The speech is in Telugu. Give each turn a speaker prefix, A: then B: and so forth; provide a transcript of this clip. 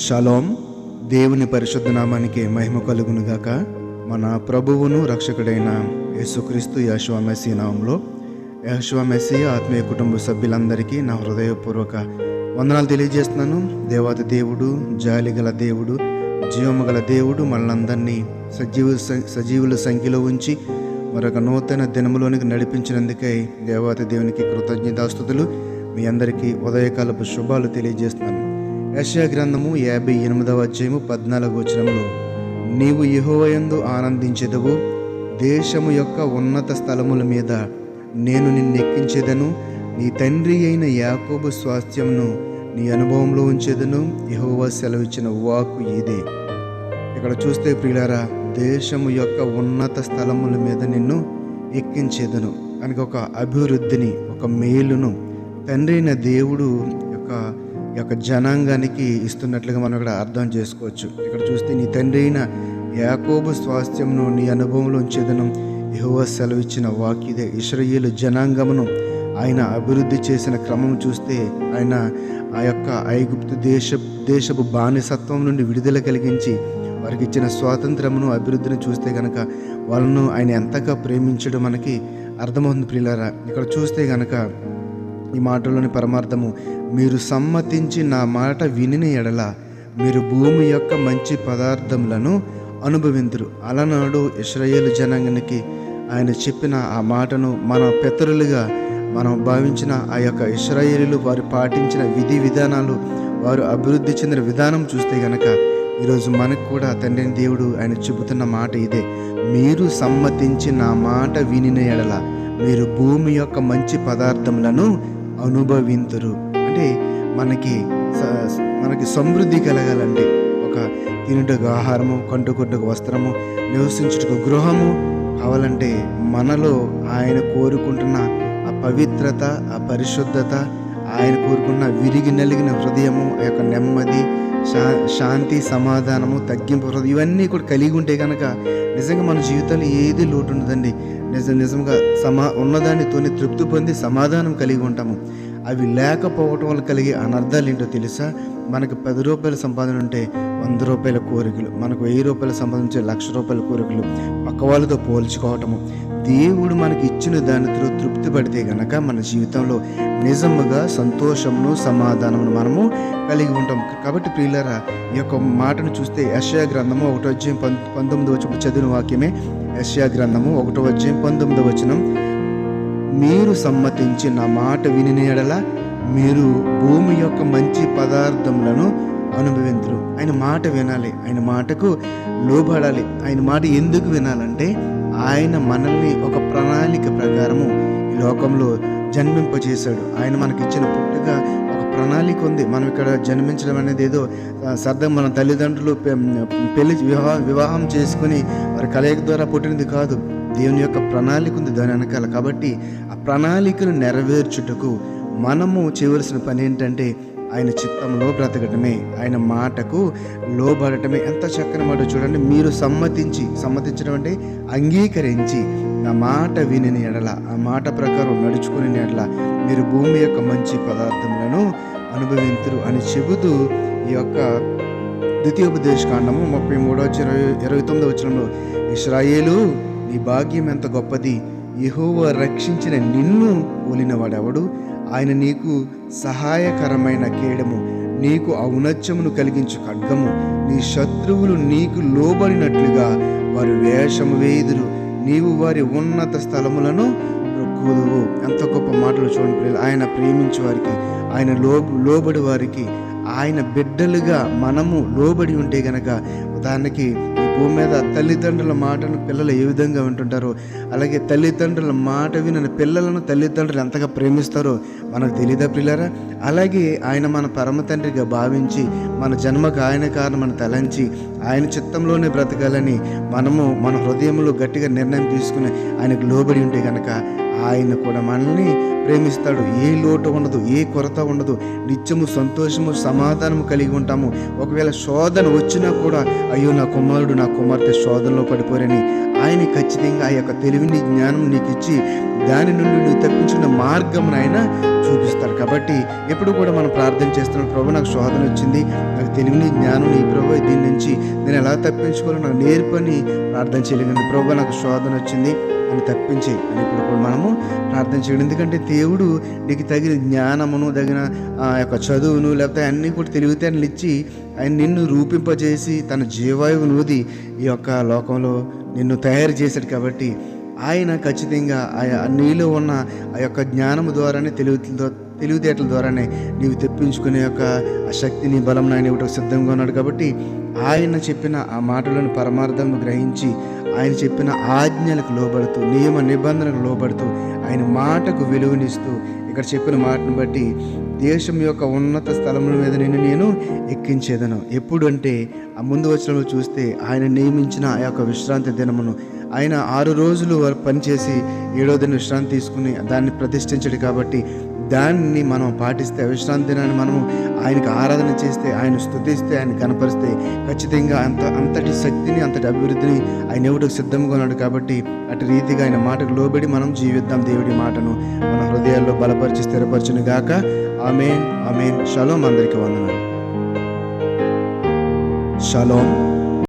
A: షలోం. దేవుని పరిశుద్ధ నామానికి మహిమ కలుగునుగాక. మన ప్రభువును రక్షకుడైన యేసుక్రీస్తు యెహోవా మెస్సీ నామంలో యెహోవా మెస్సీ ఆత్మీయ కుటుంబ సభ్యులందరికీ నా హృదయపూర్వక వందనాలు తెలియజేస్తున్నాను. దేవాది దేవుడు, జాలిగల దేవుడు, జీవము గల దేవుడు మనలందరినీ సజీవుల సంఖ్యలో ఉంచి మరొక నూతన దినములోనికి నడిపించినందుకై దేవాది దేవునికి కృతజ్ఞతాస్తుతులు. మీ అందరికీ ఉదయకాలపు శుభాలు తెలియజేస్తున్నాను. యెషయా గ్రంథము 58వ అధ్యాయము 14వ వచనంలో, నీవు యెహోవా యందు ఆనందించెదవు, దేశము యొక్క ఉన్నత స్థలముల మీద నేను నిన్నెక్కించెదను, నీ తండ్రి అయిన యాకోబు స్వాస్థ్యమును నీ అనుభవంలో ఉంచెదను, యెహోవా సెలవిచ్చిన వాక్కు ఇదే. ఇక్కడ చూస్తే ప్రియులారా, దేశము యొక్క ఉన్నత స్థలముల మీద నిన్ను ఎక్కించేదను కనుక ఒక అభివృద్ధిని, ఒక మేలును తండ్రి అయిన దేవుడు యొక్క జనాంగానికి ఇస్తున్నట్లుగా మనం ఇక్కడ అర్థం చేసుకోవచ్చు. ఇక్కడ చూస్తే నీ తండ్రి అయిన యాకోబు స్వాస్థ్యమును నీ అనుభవంలో ఉంచేదను, యెహోవా సెలవిచ్చిన వాక్యదే. ఇశ్రాయేలు జనాంగమును ఆయన అభివృద్ధి చేసిన క్రమం చూస్తే ఆయన ఆ యొక్క ఐగుప్తు దేశపు బానిసత్వం నుండి విడుదల కలిగించి వారికి ఇచ్చిన స్వాతంత్రమును, అభివృద్ధిని చూస్తే కనుక వాళ్ళను ఆయన ఎంతగా ప్రేమించడం మనకి అర్థమవుతుంది ప్రియులారా. ఇక్కడ చూస్తే కనుక ఈ మాటలోని పరమార్థము, మీరు సమ్మతించి నా మాట వినిన ఎడల మీరు భూమి యొక్క మంచి పదార్థములను అనుభవింతురు. అలనాడు ఇశ్రాయేలు జనాంగానికి ఆయన చెప్పిన ఆ మాటను మన పితరులుగా మనం భావించిన ఆ యొక్క ఇశ్రాయేలీలు వారు పాటించిన విధి విధానాలు, వారు అభివృద్ధి చెందిన విధానం చూస్తే గనక ఈరోజు మనకు కూడా తండ్రి దేవుడు ఆయన చెబుతున్న మాట ఇదే. మీరు సమ్మతించి నా మాట వినిన ఎడల మీరు భూమి యొక్క మంచి పదార్థములను అనుభవింతురు. అంటే మనకి సమృద్ధి కలగాలంటే ఒక తినుటకు ఆహారము, కంటుకొట్టుకు వస్త్రము, నివసించుటకు గృహము కావాలంటే మనలో ఆయన కోరుకుంటున్న ఆ పవిత్రత, ఆ పరిశుద్ధత, ఆయన కోరుకున్న విరిగి నలిగిన హృదయము, ఆ యొక్క నెమ్మది, శాంతి, సమాధానము, తగ్గింపు హృదయం, ఇవన్నీ కూడా కలిగి ఉంటే కనుక నిజంగా మన జీవితంలో ఏది లోటు ఉండదండి. నిజంగా ఉన్నదానితోనే తృప్తి పొంది సమాధానం కలిగి ఉంటాము. అవి లేకపోవటం వల్ల కలిగే అనర్థాలు ఏంటో తెలుసా? మనకు 10 రూపాయల సంపాదన ఉంటే 100 రూపాయల కోరికలు, మనకు 1000 రూపాయల సంపాదించే 1,00,000 రూపాయల కోరికలు, పక్క వాళ్ళతో పోల్చుకోవటము. దేవుడు మనకి ఇచ్చిన దానితో తృప్తి పడితే గనక మన జీవితంలో నిజముగా సంతోషమును, సమాధానమును మనము కలిగి ఉంటాం. కాబట్టి ప్రియులారా, ఈ యొక్క మాటను చూస్తే యెషయా గ్రంథము 1వ అధ్యాయం 19వ వచనం చదివిన వాక్యమే. యెషయా గ్రంథము 1వ అధ్యాయం 19వ వచనం, మీరు సమ్మతించి నా మాట వినిన ఎడల మీరు భూమి యొక్క మంచి పదార్థములను అనుభవింతురు. ఆయన మాట వినాలి, ఆయన మాటకు లోబడాలి. ఆయన మాట ఎందుకు వినాలంటే ఆయన మనల్ని ఒక ప్రణాళిక ప్రకారము ఈ లోకంలో జన్మింపజేశాడు. ఆయన మనకిచ్చిన పుట్టుక ఒక ప్రణాళిక ఉంది. మనం ఇక్కడ జన్మించడం అనేది ఏదో సరదా మన తల్లిదండ్రులు వివాహం చేసుకుని వారి కలయిక ద్వారా పుట్టినది కాదు. దేవుని యొక్క ప్రణాళిక ఉంది దాని వెనకాల. కాబట్టి ఆ ప్రణాళికను నెరవేర్చుటకు మనము చేయవలసిన పని ఏంటంటే ఆయన చిత్తంలో బ్రతకటమే, ఆయన మాటకు లోబడటమే. ఎంత చక్కని మాట చూడండి. మీరు సమ్మతించడం అంటే అంగీకరించి నా మాట విని ఎడల, ఆ మాట ప్రకారం నడుచుకుని ఎడల మీరు భూమి యొక్క మంచి పదార్థములను అనుభవింతురు అని చెబుతూ ఈ యొక్క ద్వితీయోపదేశకాండము 33-29 వచనంలో, ఇశ్రాయేలు నీ భాగ్యం ఎంత గొప్పది, యెహోవా రక్షించిన నిన్ను పోలినవాడెవడు, ఆయన నీకు సహాయకరమైన కేడము, నీకు ఔన్నత్యమును కలిగించు ఖడ్గము, నీ శత్రువులు నీకు లోబడినట్లుగా వారు వేషము వేయుదురు, నీవు వారి ఉన్నత స్థలములను రొక్కుదువు. ఎంత గొప్ప మాటలు చూడండి. ఆయన ప్రేమించే వారికి, ఆయన లోబడి వారికి, ఆయన బిడ్డలుగా మనము లోబడి ఉంటే గనక, ఉదాహరణకి ఈ భూమి మీద తల్లిదండ్రుల మాటను పిల్లలు ఏ విధంగా వింటుంటారో, అలాగే తల్లిదండ్రుల మాట విని పిల్లలను తల్లిదండ్రులు ఎంతగా ప్రేమిస్తారో మనకు తెలియదా ప్రియులారా? అలాగే ఆయన మన పరమ తండ్రిగా భావించి మన జన్మకు ఆయన కారణమని తలంచి ఆయన చిత్తంలోనే బ్రతకాలని మనము మన హృదయంలో గట్టిగా నిర్ణయం తీసుకుని ఆయనకు లోబడి ఉంటే కనుక ఆయన కూడా మనల్ని ప్రేమిస్తాడు. ఏ లోటు ఉండదు, ఏ కొరత ఉండదు, నిత్యము సంతోషము, సమాధానము కలిగి ఉంటాము. ఒకవేళ శోధన వచ్చినా కూడా అయ్యో నా కుమారుడు, నా కుమార్తె శోధనలో పడిపోరని ఆయన ఖచ్చితంగా ఆ యొక్క తెలివిని, జ్ఞానం నీకు ఇచ్చి దాని నుండి నువ్వు తప్పించుకునే మార్గం ఆయన చూపిస్తాడు. కాబట్టి ఎప్పుడు కూడా మనం ప్రార్థన చేస్తున్నాం, ప్రభు నాకు శోధన వచ్చింది, నాకు తెలివిని జ్ఞానం ఈ ప్రభు దీని నుంచి నేను ఎలా తప్పించుకోవాలో నాకు నేర్పని ప్రార్థన చేయలేదండి. ప్రభు నాకు శోధన వచ్చింది అని తప్పించి అని ఇప్పుడు కూడా మనము ప్రార్థన చేయడం. ఎందుకంటే దేవుడు నీకు తగిన జ్ఞానమును, తగిన యొక్క చదువును, లేకపోతే అన్నీ కూడా తెలివితేటలు ఇచ్చి ఆయన నిన్ను రూపింపజేసి తన జీవాయువును ఊది ఈ యొక్క లోకంలో నిన్ను తయారు చేశాడు. కాబట్టి ఆయన ఖచ్చితంగా నీలో ఉన్న ఆ యొక్క జ్ఞానము ద్వారానే తెలివితేటల ద్వారానే నీవు తెప్పించుకునే యొక్క ఆ శక్తిని బలం ఆయన ఇవ్వటం సిద్ధంగా ఉన్నాడు. కాబట్టి ఆయన చెప్పిన ఆ మాటలను పరమార్థం గ్రహించి ఆయన చెప్పిన ఆజ్ఞలకు లోబడుతూ, నియమ నిబంధనలకు లోబడుతూ, ఆయన మాటకు విలువనిస్తూ, ఇక్కడ చెప్పిన మాటను బట్టి దేశం యొక్క ఉన్నత స్థలముల మీద నేను ఎక్కించేదను. ఎప్పుడు అంటే ఆ ముందు వచనంలో చూస్తే ఆయన నియమించిన ఆ యొక్క విశ్రాంతి దినమును ఆయన 6 రోజులు పనిచేసి 7వ దిన విశ్రాంతి తీసుకుని దాన్ని ప్రతిష్ఠించాడు. కాబట్టి దాన్ని మనం పాటిస్తే, విశ్రాంతి దినాన్ని మనము ఆయనకు ఆరాధన చేస్తే, ఆయన స్తుతిస్తే, ఆయన కనపరిస్తే ఖచ్చితంగా అంతటి శక్తిని, అంతటి అభివృద్ధిని ఆయన ఇవ్వడానికి సిద్ధంగా ఉన్నాడు. కాబట్టి అటు రీతిగా ఆయన మాటకు లోబడి మనం జీవిద్దాం. దేవుడి మాటను మన హృదయాల్లో బలపరిచి స్థిరపరచును గాక. ఆమేన్, ఆమేన్. షలోం. అందరికీ వందనాలు. షలోం.